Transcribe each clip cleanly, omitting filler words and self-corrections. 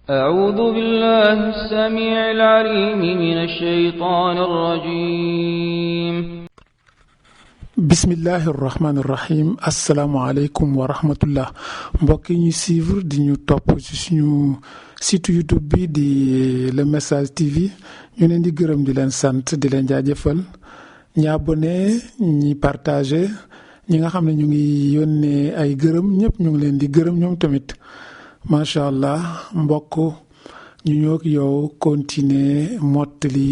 أعوذ بالله السميع العليم من الشيطان الرجيم bismillahi rahmaani rahim asalaamaaleykum wa rahmatullah mbokk yi ñuy suivre di ñu topp ci suñu site YouTube bi di Le Message TV ñu leen di gërëm di leen sant di leen jaajëfal ñi abonné ñi partagé ñi nga xam ne ñu ngi yónnee ay gërëm ñëpp ñu ngi leen di gërëm ñoom tamit macha allah mbokk ñu ñoo ak yow continuer mottali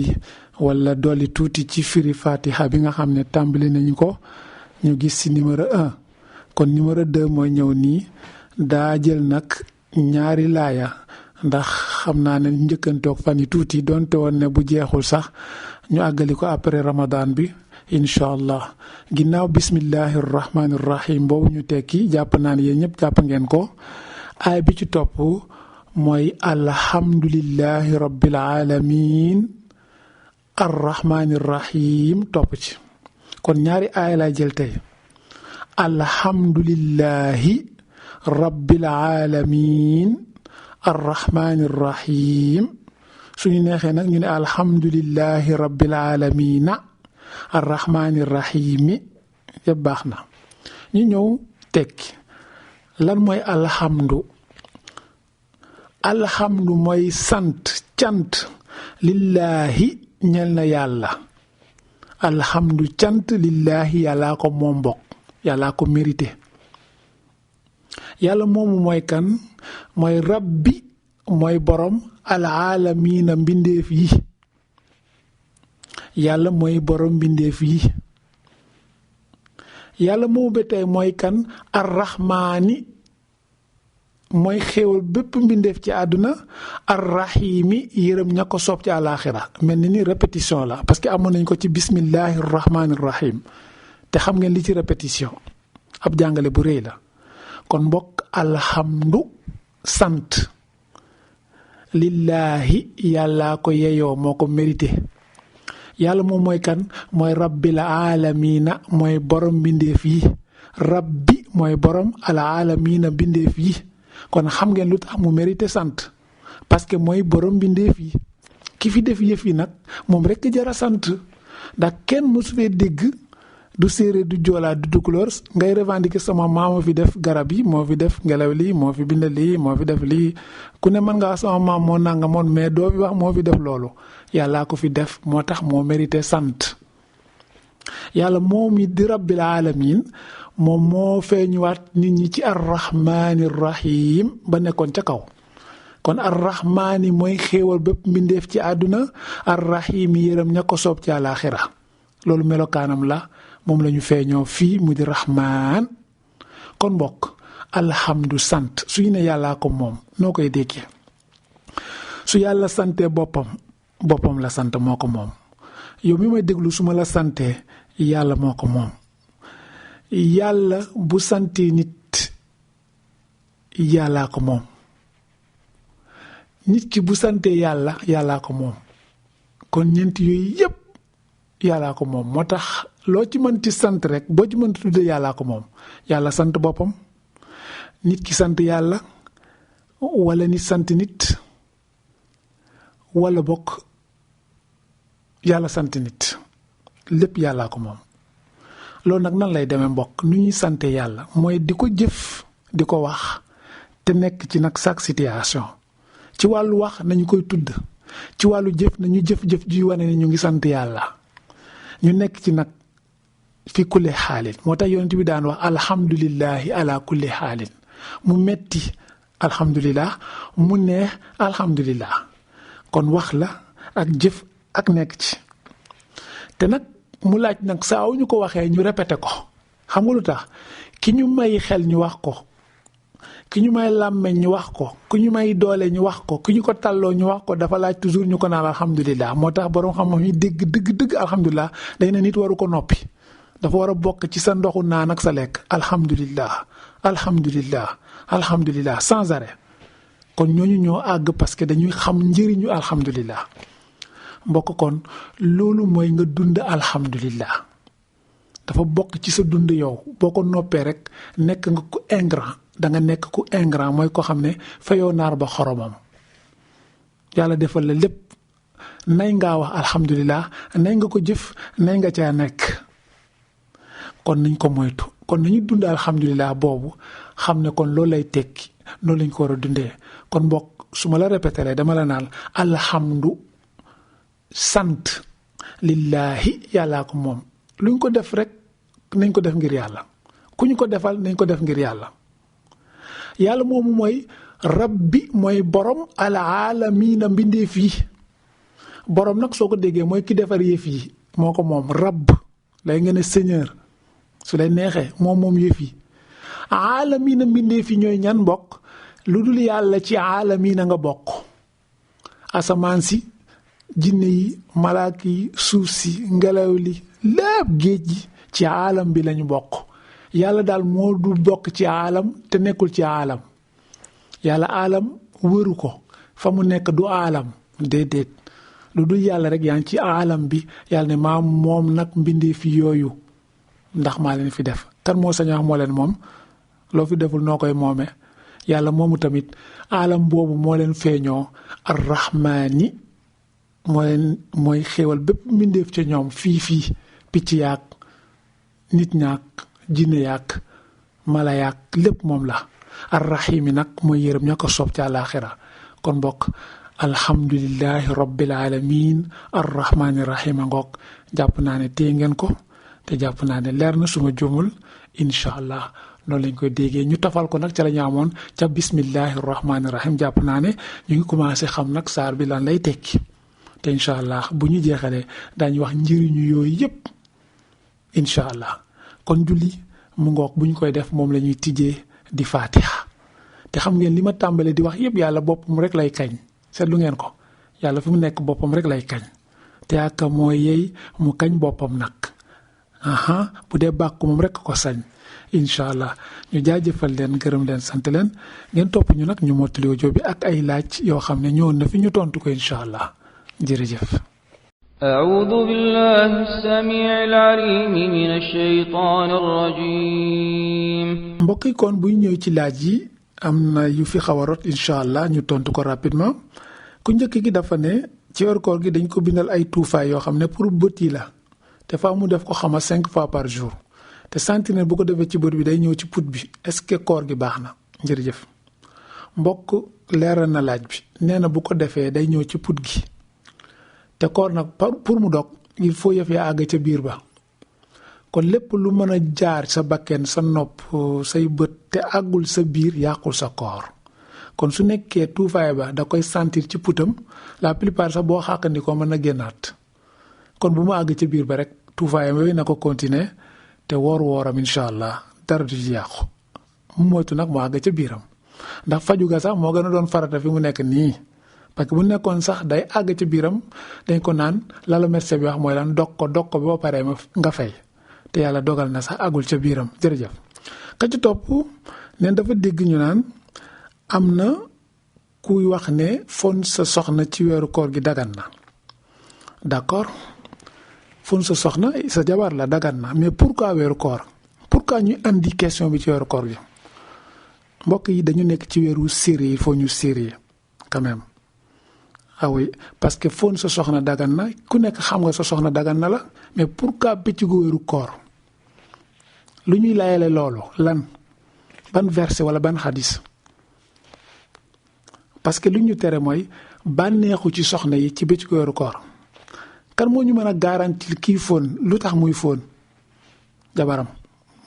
wala dolli tuuti ci firi fatiha bi nga xam ne tàmbali nañu ko ñu gis ci numéro 1 kon numéro 2 mooy ñëw nii daa jël nag ñaari laaya ndax xam naa ne njëkkantoog fan yi tuuti donte woon ne bu jeexul sax ñu àggali ko après ramadan bi incha allah ginnaaw bismillahi rahmaani rahim boobu ñu tekki jàpp naa ne yéen ñëpp jàpp ngeen ko aay bi ci topp mooy alhamdulillahi rabbil alamin arrahmaani rahim topp ci kon ñaari aaya lay jël tey alhamdulillahi rabbil alamin arrahmaani rahim suñu neexee nag ñu ne alhamdulillahi rabbil alamina arrahmaani rahimi yëpp baax na ñu ñëw tekki lan mooy alhamdu mooy sant cant lillahi ñel na yàlla alhamdu cant lillahi yàllaa ko moom mbokk yàllaa ko mérité yàlla moomu mooy kan mooy rabbi mooy borom alaalamiina mbindeef yi yàlla mooy borom mbindeef yi yàlla moomu ba tey mooy kan arrahmaani mooy xéewal bépp mbindeef ci àdduna arrahimi yërëm ña ko soob ci àlaaxira mel ni répétition la parce que amoon nañ ko ci bismillahi rahmaani rahim te xam ngeen li ci répétition ab jàngale bu rëy la kon mbokk alhamdu sant lillaahi yàllaa ko yeyoo moo ko mérité yàlla moom mooy kan mooy rabbil aalamiina mooy borom mbindeef yi rabbi mooy borom al aalamiina mbindeef yi kon xam ngeen lu tax mu mérité sant parce que mooy borom mbindeef yi ki fi def yëf yi nag moom rekk jara sant ndax kenn mosu fee dégg du séeréer du joolaa du tukulóor ngay revendiquer sama maama fi def garab yi moo fi def ngelaw lii moo fi bind lii moo fi def lii ku ne mën ngaa sama maam moo nanga moon mais doo fi wax moo fi def loolu yàllaa ko fi def moo tax moo mérité sant yàlla moom yi di rabbil alamin moom moo feeñuwaat nit ñi ci arrahmaani rahim ba nekkoon ca kaw kon arrahmaani mooy xéewal bépp mbindeef ci àdduna arrahim yërëm ña ko soob ci àlaaxira loolu melokaanam la moom la ñu feeñoo fii mu di rahmaan kon mbokk alhamdu sant suñu ne yàllaa ko moom noo koy déggee su yàlla santee boppam la sant moo ko moom yow mi may déglu su ma la santee yàlla moo ko moom yàlla bu santee nit yàllaa ko moom nit ki bu santee yàllaa ko moom kon ñeent yooyu yépp yàllaa ko moom moo tax loo ci mën ci sant rek boo ci mën tuddee yàllaa ko moom yàlla sant boppam nit ki sant yàlla wala nit sant nit wala bokk yàlla sant nit lépp yàllaa ko moom loolu nag nan lay demee mbokk nu ñuy sante yàlla mooy di ko jëf di ko wax te nekk ci nag chaque situation ci wàllu wax nañu koy tudd ci wàllu jëf nañu jëf-jëf juy wane ne ñu ngi sant yàlla ñu nekk ci nag fi kulli xaalin moo tax yonent bi daan wax alhamdulillahi ala kulli xaalin mu metti alhamdulillah mu neex alhamdulillah kon wax la ak jëf ak nekk ci te nag mu laaj nag saa wu ñu ko waxee ñu répété ko xam nga lu tax ki ñu may xel ñu wax ko ki ñu may làmmeñ ñu wax ko ki ñu may doole ñu wax ko ki ñu ko tàlloo ñu wax ko dafa laaj toujours ñu ko naan alhamdulilah moo tax boroom xam-xam yi dëgg alhamdulilah day na nit waru ko noppi dafa war a bokk ci sa ndoxu naan ak sa lekk alhamdulilah sans arrêt kon ñooñu ñoo àgg parce que dañuy xam njëriñu alhamdulilah mbokk kon loolu mooy nga dund alhamdulilah dafa bokk ci sa dund yow boo ko noppee rek nekk nga ku ingrat da nga nekk ku ingrat mooy ko xam ne fayoo naar ba xoromam yàlla defal la lépp nay ngaa wax alhamdulilah nay nga ko jëf nay nga caa nekk kon nañ ko moytu kon nañu dund alhamdulilah boobu xam ne kon loolu lay tekki noonu lañ ko war a dundee kon mbokk su ma la répété dama la naan alhamdu sant lillahi yàllaa ko moom luñ ko def rek nañ ko def ngir yàlla ku ñu ko defal nañ ko def ngir yàlla yàlla moomu mooy rabbi mooy borom alaalamiina mbindeef yi borom nag soo ko déggee mooy ki defar yëf yi moo ko moom rabb lay ngeen ne seigneur su lay neexee moom yëf yi aalamiina mbindeef yi ñooy ñan mbokk lu dul yàlla ci aalamiina nga bokk asamaan si jinne yi malaaka yi suuf si ngelaw li lépp géej gi ci aalam bi lañu bokk yàlla daal moo du bokk ci aalam te nekkul ci aalam yàlla aalam wëru ko fa mu nekk du aalam déedéet lu dul yàlla rek yaa ngi ci aalam bi yàlla ne maa moom nag mbindee fi yooyu ndax maa leen fi def kan moo sañ wax moo leen moom loo fi deful noo koy moome yàlla moomu tamit aalam boobu moo leen feeñoo arrahmaani mooy xéewal bépp mbindeef ca ñoom fii picc yaag nit ñaak jinne yaak mala yaak lépp moom la arrahimi nag mooy yërëm ña ko soob ca àllaaxira kon bokk alhamdulillahi rabbil alamin arrahmani rahim a ngoog jàpp naa ne téye ngeen ko te jàpp naa ne leer na suma jumul incha allah noonu lañ koy déggee ñu tafal ko nag ca la ñu amoon ca bismillahi rahmani rahim jàpp naa ne ñu ngi commencé xam nag saar bi lan lay tekki te incha allah bu ñu jeexalee daañu wax njëriñu yooyu yépp incha allah kon julli mu ngoog bu ñu koy def moom la ñuy tijjee di fatiha te xam ngeen li ma tàmbalee di wax yépp yàlla boppam rek lay kañ seetlu ngeen ko yàlla fi mu nekk boppam rek lay kañ te ak mooy yey mu kañ boppam nag bu dee bàkku moom rek ko sañ incha allah ñu jaajëfal leen gërëm leen sant leen ngeen topp ñu nag ñu mottali audio bi ak ay laaj yoo xam ne ñëwoon na fi ñu tontu ko incha allah jërëjëf. أعوذ بالله السميع العليم من الشيطان الرجيم. mbokk yi kon buy ñëw ci laaj yi am na yu fi xaw a rot incha allah ñu tontu ko rapidement ku njëkk gi dafa ne ci weeru koor gi dañ ko bindal ay tuufaay yoo xam ne pour bët yi la te faa mu def ko xama 5 fois par jour te sentinelle bu ko defee ci bët bi day ñëw ci put bi est-ce que koor gi baax na jërëjëf mbokk leeral na laaj bi nee na bu ko defee day ñëw ci put gi. te koor nag pour mu dog il faut yëf ya àgg ca biir ba kon lépp lu mën a jaar sa bakken sa nopp say bët te àggul sa biir yàqul sa koor kon su nekkee tuufaay ba da koy sentir ci putam la plupart sax boo xàqandi ko mën a génnaat kon bu mu àgg ca biir ba rek tuufaayam yooyu na ko continuer te wooram incha allah dara du ci yàqu mu moytu nag mu àgg ca biiram ndax faju ga sax moo gën a doon farata fi mu nekk nii parce que bu nekkoon sax day àgg ci biiram dañ ko naan la médecin bi wax mooy lan dog ko boo paree nga fay te yàlla dogal na sax àggul ca biiram jërëjëf. ka ci topp neen dafa dégg ñu naan am na kuy wax ne fon sa soxna ci weeru koor gi dagan na d'accord fon sa soxna sa jabar la dagan na mais pourquoi weeru koor pourquoi ñu andi question bi ci weeru koor gi mbokk yi dañu nekk ci weeru sérieux il faut ñu sérieux quand même. ah oui parce que fon sa soxna dagan na ku nekk xam nga sa soxna dagan na la mais pourquoi bëccëgu weeru koor lu ñuy layale loolu lan ban verset wala ban xadis parce que lu ñu tere mooy bànneexu ci soxna yi ci bëccëgu weeru koor kan moo ñu mën a garantir kii fon lu tax muy fon jabaram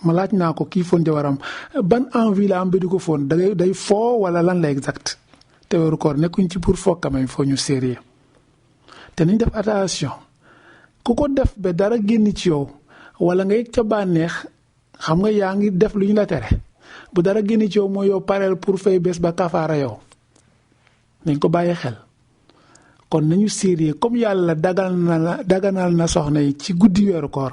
ma laaj naa ko kii fon jabaram ban envie la am ba di ko fon day foo wala lan la exact te weeru koor nekkuñ ci pour foog quand même foo ñu sérieux te nañ def attention ku ko def ba dara génn ci yow wala nga yëg ca bànneex xam nga yaa ngi def lu ñu la tere bu dara génn ci yow mooy yow pareel pour fay bés ba kafaara yow nañ ko bàyyi xel kon nañu sérieux comme yàlla daganal na soxna yi ci guddi weeru koor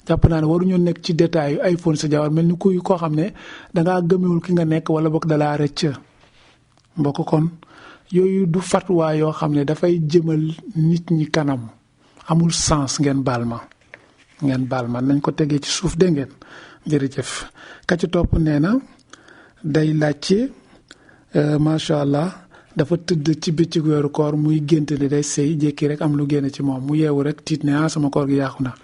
jàpp naa ne waruñoo nekk ci détail yu ay fon sa jawar mel ni kuy koo xam ne dangaa gëmewul ki nga nekk wala boog dalaa rëcc mbokk kon yooyu du fatwa yoo xam ne dafay jëmal nit ñi kanam amul sens ngeen baal ma nañ ko tegee ci suuf dégg ngeen jërëjëf ka ci topp nee na day laajte macha allah dafa tëdd ci bëccëgu weeru koor muy gént ni day sëy jékki rek am lu génn ci moom mu yeewu rek tiit ne sama koor gi yàqu na.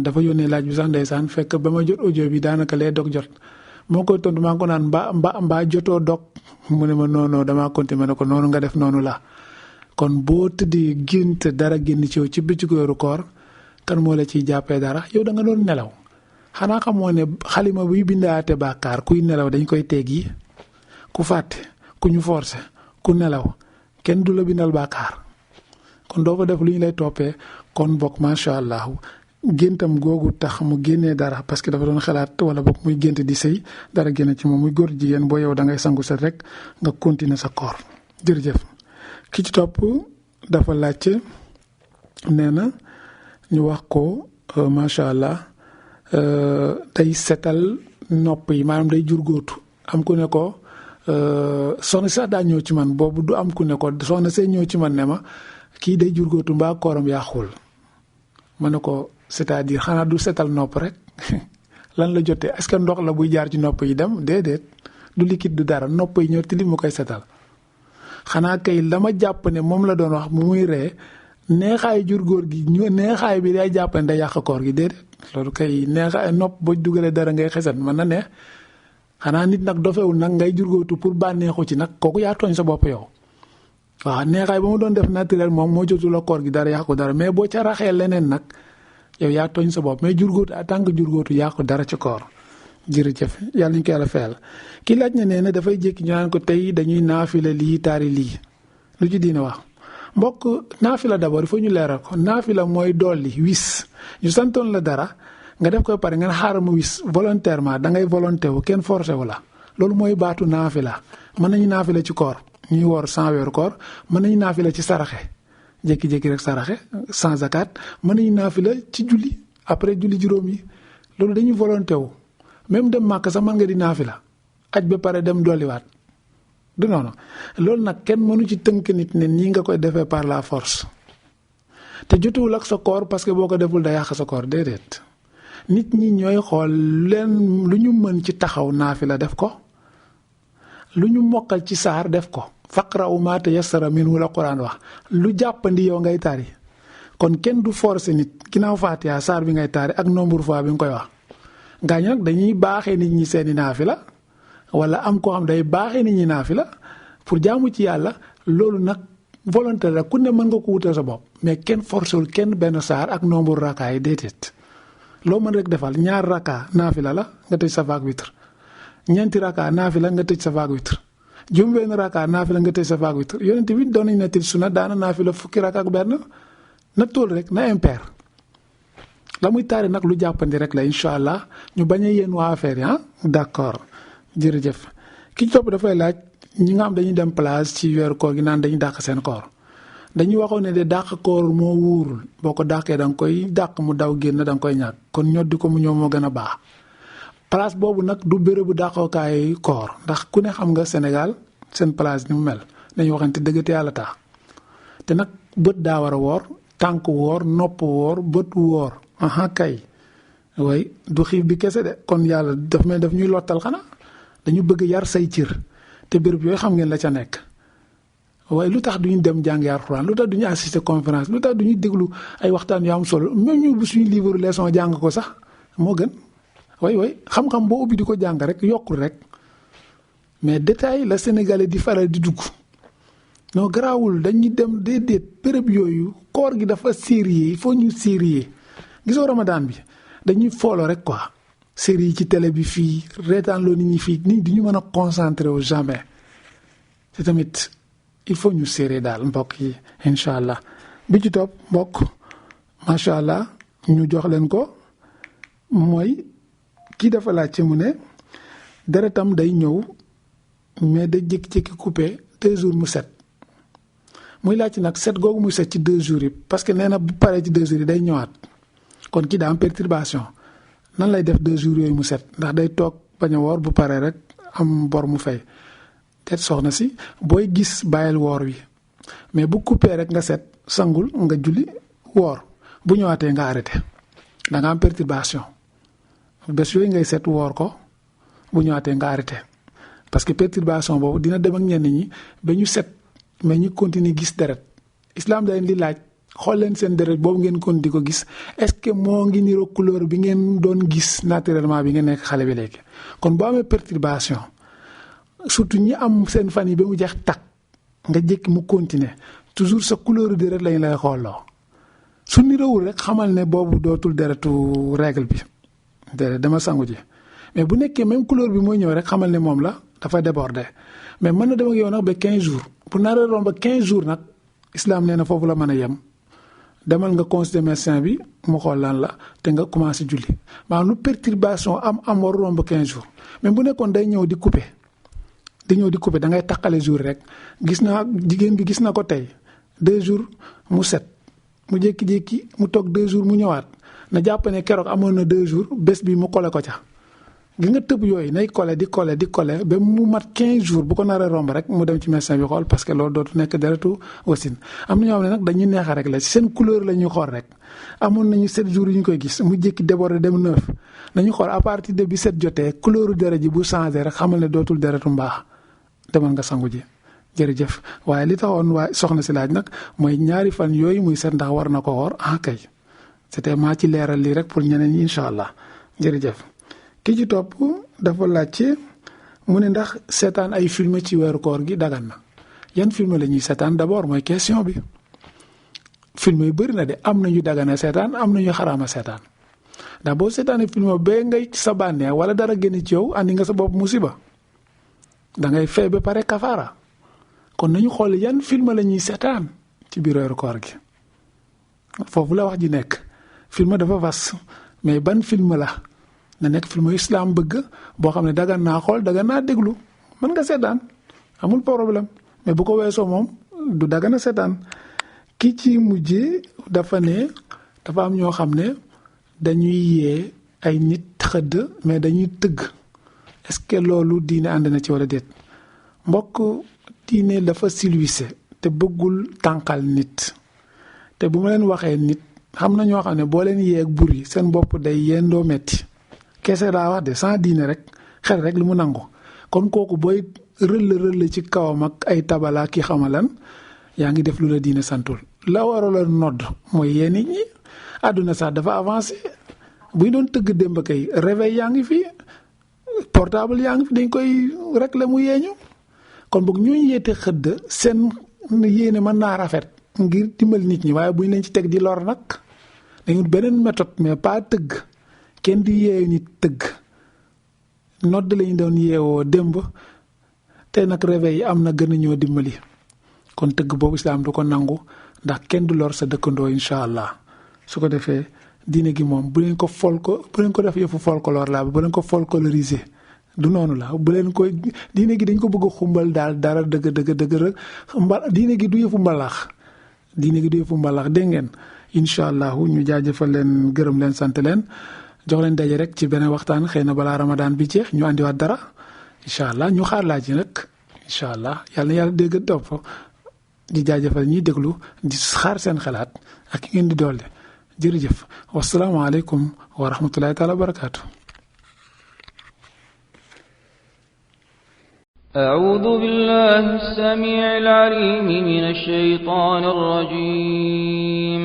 dafa yónnee laaj bi sax ndeysaan fekk ba ma jot audio bi daanaka lee dog jot moo koy tontu maa ngi ko naan mbaa jotoo dog mu ne ma non damaa continué ma ne ko noonu nga def noonu la. kon boo tëddee gént dara génn ci yow ci bëccëgu weeru koor kan moo la ciy jàppee dara yow da nga doon nelaw xanaa xamoo ne xalima buy bindaate bàkkaar kuy nelaw dañ koy teggi ku fàtte ku ñu forcé ku nelaw kenn du la bindal bàkkaar kon doo fa def lu ñu lay toppee kon bokk macha allah géntam googu tax mu génnee dara parce que dafa doon xalaat wala bokk muy gént di sëy dara génn ci moom muy góor jigéen boo yow da ngay sangu set rek nga continuer sa koor jërëjëf. ki ci topp dafa laajte nee na ñu wax ko macha allah day setal nopp yi maanaam day jurgóotu am ku ne ko soxna sax daa ñëw ci man boobu du am ku ne ko soxna see ñëw ci man ne ma kii day jurgóotu mbaa kooram yàqul ma ne ko c'est-à-dire xanaa du setal nopp rek lan la jotee est-ce que ndox la buy jaar ci nopp yi dem déedéet du liquide du dara nopp yi ñoo tilim mu koy setal xanaa kay la ma jàpp ne moom la doon wax mu muy ree neexaay jur góor gi neexaay bi day jàpp ne day yàq koor gi déedéet loolu kay neexaay nopp boo dugalee dara ngay xeset mën na neex xanaa nit nag dofewul nag ngay jurgóotu pour bànneexu ci nag kooku yaa tooñ sa bopp yow waaw neexaay ba mu doon def naturel moom moo jotul la koor gi dara yàqu dara mais boo ca raxee leneen nag yow yaa tooñ sa bopp mais jurgóotu en tant que jurgóotu yàqu dara ci koor jërëjëf yàlla ñu ko yàlla fayal ki laaj na nee na dafay jékki ñu naan ko tey dañuy naafila lii taari lii lu ci diine wax mbokk naafila d'abord il faut ñu leeral ko naafila mooy dolli wis ñu santoon la dara nga def ko pare ngeen xaaral mu wis volontairement da ngay volonté wu kenn forcé wu la loolu mooy baatu naafila mën nañu naafila ci koor ñuy woor 100 weeru koor mën nañu naafila ci saraxe jékki-jékki rek saraxe sans zakat mën nañu naafila ci julli après julli juróom yi loolu dañuy volonté wu même dem màkk sax mën nga di naafila aj ba pare dem dolliwaat du noonu loolu nag kenn mënu ci tënk nit ne nii nga koy defee par la force te jotuwul ak sa koor parce que boo ko deful da yàq sa koor déedéet nit ñi ñooy xool leen lu ñu mën ci taxaw naafila def ko lu ñu mokkal ci saar def ko faqra'u maa tayassara minhu la Quraan wax lu jàppandi yow ngay tari kon kenn du forcer nit ginnaaw Faatiha saar bi ngay tari ak nombre fois bi nga koy wax gaañ nag dañuy baaxee nit ñi seeni naafila wala am koo xam day baaxee nit ñi naafila pour jaamu ci yàlla loolu nag volonté la ku ne mën nga ko wutal sa bopp mais kenn forcéwul kenn benn saar ak nombre raka yi déedéet loo mën rek defal ñaar raka naafila la nga tëj sa vague vitre ñeenti raka naafila nga tëj sa vague vitre juróom benn raka naafila nga tëj sa vague vitre yonent bi doon nañ na til suna daana naafila fukki raka ak benn na tool rek na impair la muy taari nag lu jàppandi rek la incha allah ñu bañ a yéen waa affaire yi ah d'accord jërëjëf ki ci topp dafay laaj ñi nga xam dañuy dem plage ci weeru koor gi naan dañuy dàq seen koor dañuy waxoon ne de dàq koor moo wuurul boo ko dàqee da nga koy dàq mu daw génn da nga koy ñàkk kon ñoddi ko mu ñëw moo gën a baax place boobu nag du bérébu dàqookaay koor ndax ku ne xam nga Sénégal seen plage ni mu mel dañuy waxante dëggate yàlla tax te nag bët daa war a woor tànk woor nopp woor bët woor aha kay way du xiif bi kese de kon yàlla daf ñuy lottal xanaa dañu bëgg yar say cër te béréb yooyu xam ngeen la ca nekk waaye lu tax duñu dem jàngi Alxuraan lu tax duñu assister conférence lu tax duñu déglu ay waxtaan yu am solo même ñu bu suñu livre leçon jàng ko sax moo gën way xam-xam boo ubbi di ko jàng rek yokkul rek mais détail la Sénégalais di faral di dugg non garaawul dañuy dem déedéet béréb yooyu koor gi dafa sérieux il faut ñu sérieux gisoo Ramadan bi dañuy foolo rek quoi série yi ci télé bi fii reetaan loo nit ñi fii nit du ñu mën a concentré wu jamais te tamit il faut ñu sérieux daal mbokk yi incha allah bi ci topp mbokk macha allah ñu jox leen ko mooy kii dafa laajte mu ne deretam day ñëw mais da jékki-jékki coupé 2 jours mu set muy laajte nag set googu muy set ci 2 jours yi parce que nee na bu paree ci 2 jours yi day ñëwaat kon kii daa am perturbation nan lay def 2 jours yooyu mu set ndax day toog bañ a woor bu paree rek am bor mu fay te soxna si booy gis bàyyil woor wi mais bu coupé rek nga set sangul nga julli woor bu ñëwaatee nga arrêté da nga am perturbation bés yooyu ngay set woor ko bu ñëwaatee nga arrêté parce que perturbation boobu dina dem ak ñenn ñi ba ñu set mais ñu continuer gis deret islam da leen di laaj xool leen seen deret boobu ngeen kon di ko gis est-ce que moo ngi niroo couleur bi ngeen doon gis naturellement bi ngeen nekk xale bi léegi kon boo amee perturbation surtout ñi am seen fan yi ba mu jeex takk nga jékki mu continuer toujours sa couleur deret lañ lay xooloo su niroowul rek xamal ne boobu dootul deretu règle bi deret dama sangu ji mais bu nekkee même couleur bi mooy ñëw rek xamal ne moom la dafa déborder mais mën na dem ak yow nag ba 15 jours bu naree romb ba 15 jours nag islam nee na foofu la mën a yem demal nga consulter médecin bi mu xool lan la te nga commencé julli maanaam lu perturbation am war romb 15 jours mais bu nekkoon day ñëw di couper da ngay taqale jour rek gis naa jigéen bi gis na ko tey 2 jours mu set mu jékki-jékki mu toog 2 jours mu ñëwaat na jàpp ne keroog amoon na 2 jours bés bi mu kole ko ca gi nga tëb yooyu nay kole di kole ba mu mat 15 jours bu ko naree romb rek mu dem ci médecin bi xool parce que loolu dootu nekk deretu wasin am na ñoo xam ne nag dañuy neexa rek la seen couleur la ñuy xool rek amoon nañu 7 jours yu ñu koy gis mu jékki déborder dem 9 nañu xool à partir de bi 7 jotee couleur deret ji bu changé rek xamal ne dootul deretu mbaax demal nga sangu ji jërëjëf waaye li taxoon waaye soxna si laaj nag mooy ñaari fan yooyu muy seet ndax war na ko woor kay c'était maa ci leeral lii rek pour ñeneen ñi incha allah jërëjëf. ki ci topp dafa laajte mu ne ndax seetaan ay film ci weeru koor gi dagan na yan film la ñuy seetaan d'abord mooy question bi film yu bëri na de am na ñu dagana seetaan am na ñu xaraama seetaan ndax boo seetaanee film ba ngay sa bànneex wala dara génn ci yow andi nga sa bopp musiba da ngay fay ba pare kafaara kon nañu xool yan film la ñuy seetaan ci biir weeru koor gi foofu la wax ji nekk film dafa vas mais ban film la na nekk film islam bëgg boo xam ne dagan naa xool dagan naa déglu mën nga seetaan amul problème mais bu ko weesoo moom du dagan a seetaan ki ci mujjee dafa am ñoo xam ne dañuy yee ay nit xëdd mais dañuy tëgg est-ce que loolu diine ànd na ci wala déet mbokk diine dafa silwise te bëggul tànqal nit te bu ma leen waxee nit xam na ñoo xam ne boo leen yee ak bur yi seen bopp day yendoo metti kese laa wax de sans diine rek xel rek lu mu nangu kon kooku booy rëll ci kawam ak ay tabala ki xamalan yaa ngi def lu la diine santul la warala nodd mooy yee nit ñi àdduna sax dafa avancé buy doon tëgg démb kay réveil yaa ngi fi portable yaa ngi fi dañ koy rek la mu yeeñu kon boog ñooñu yeete xëdd seen yéene mën naa rafet ngir dimbali nit ñi waaye buñ leen ci teg di lor nag dañu beneen méthode mais pas tëgg kenn di yeewu nit tëgg nodd lañu doon yeewoo démb te nag réveil yi am na gën a ñoo dimbali kon tëgg boobu islaam du ko nangu ndax kenn du lor sa dëkkandoo incha allah su ko defee diine gi moom bu leen ko def yëfu folklore la bu leen ko folkloriser du noonu la bu leen ko diine gi dañ ko bëgg a xumbal daal dara dëgg rek diine gi du yëfu mbalax dégg ngeen incha allah ñu jaajëfal leen gërëm leen sant leen jox leen daje rek ci beneen waxtaan xëy na balaa Ramadan bi jeex ñu andiwaat dara incha allah ñu xaar laaj yi nag incha allah yàlla na yàlla dégg topp di jaajëfal ñiy déglu di xaar seen xalaat ak ki ngeen di dolli jërëjëf wasalaamaaleykum wa rahmatulahi taala wa barakaatu. أعوذ بالله السميع العليم من الشيطان الرجيم